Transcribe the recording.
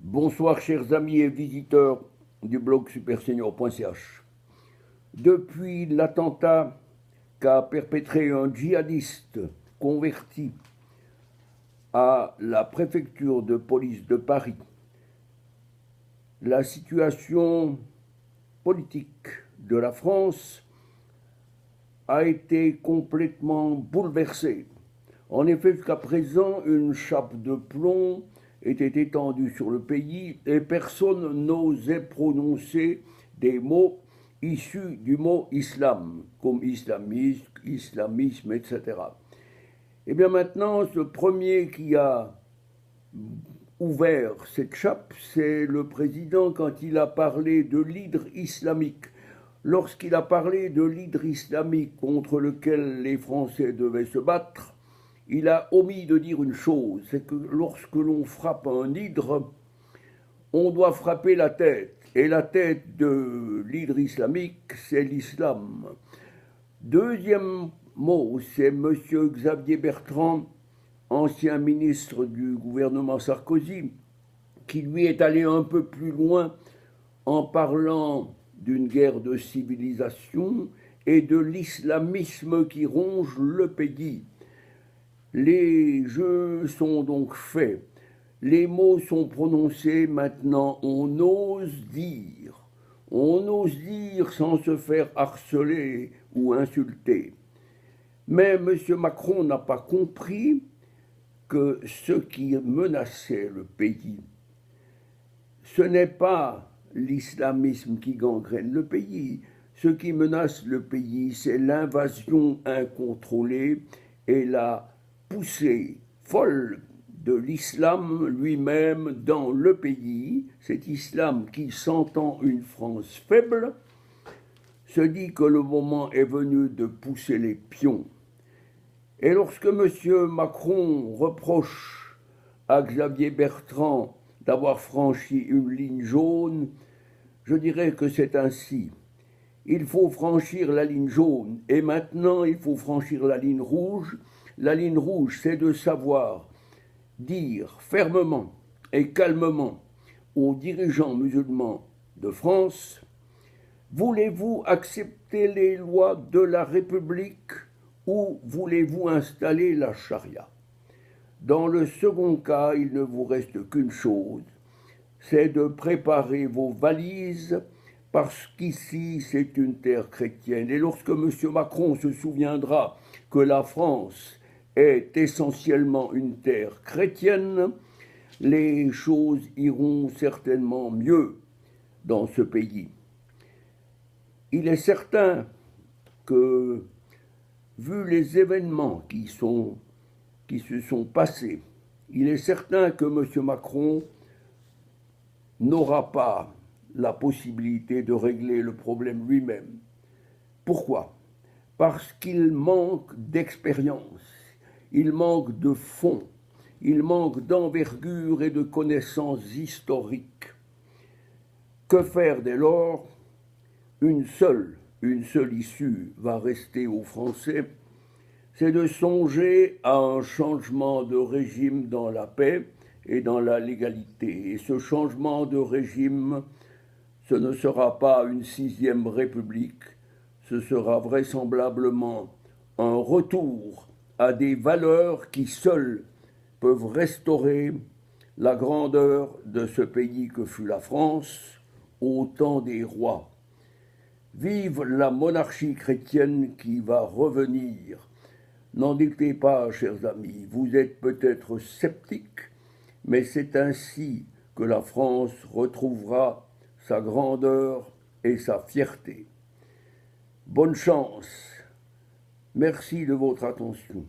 Bonsoir chers amis et visiteurs du blog supersenior.ch. Depuis l'attentat qu'a perpétré un djihadiste converti à la préfecture de police de Paris, la situation politique de la France a été complètement bouleversée. En effet, jusqu'à présent, une chape de plomb était étendue sur le pays et personne n'osait prononcer des mots issus du mot islam, comme islamisme, etc. Et bien maintenant, ce premier qui a ouvert cette chape, c'est le président quand il a parlé de l'hydre islamique. Lorsqu'il a parlé de l'hydre islamique contre lequel les Français devaient se battre, il a omis de dire une chose, c'est que lorsque l'on frappe un hydre, on doit frapper la tête. Et la tête de l'hydre islamique, c'est l'islam. Deuxième mot, c'est M. Xavier Bertrand, ancien ministre du gouvernement Sarkozy, qui lui est allé un peu plus loin en parlant d'une guerre de civilisation et de l'islamisme qui ronge le pays. Les jeux sont donc faits, les mots sont prononcés, maintenant on ose dire sans se faire harceler ou insulter. Mais M. Macron n'a pas compris que ce qui menaçait le pays, ce n'est pas l'islamisme qui gangrène le pays. Ce qui menace le pays, c'est l'invasion incontrôlée et la poussée folle de l'islam lui-même dans le pays. Cet islam qui, sentant une France faible, se dit que le moment est venu de pousser les pions. Et lorsque M. Macron reproche à Xavier Bertrand d'avoir franchi une ligne jaune, je dirais que c'est ainsi. Il faut franchir la ligne jaune et maintenant il faut franchir la ligne rouge. La ligne rouge, c'est de savoir dire fermement et calmement aux dirigeants musulmans de France: voulez-vous accepter les lois de la République ou voulez-vous installer la charia? Dans le second cas, il ne vous reste qu'une chose, c'est de préparer vos valises, parce qu'ici, c'est une terre chrétienne. Et lorsque M. Macron se souviendra que la France est essentiellement une terre chrétienne, les choses iront certainement mieux dans ce pays. Il est certain que, vu les événements qui se sont passés, il est certain que M. Macron n'aura pas la possibilité de régler le problème lui-même. Pourquoi? Parce qu'il manque d'expérience, il manque de fond, il manque d'envergure et de connaissances historiques. Que faire dès lors? Une seule issue va rester aux Français, c'est de songer à un changement de régime dans la paix et dans la légalité. Et ce changement de régime, ce ne sera pas une 6e République, ce sera vraisemblablement un retour à des valeurs qui seules peuvent restaurer la grandeur de ce pays que fut la France au temps des rois. Vive la monarchie chrétienne qui va revenir. N'en doutez pas, chers amis, vous êtes peut-être sceptiques, mais c'est ainsi que la France retrouvera sa grandeur et sa fierté. Bonne chance. Merci de votre attention.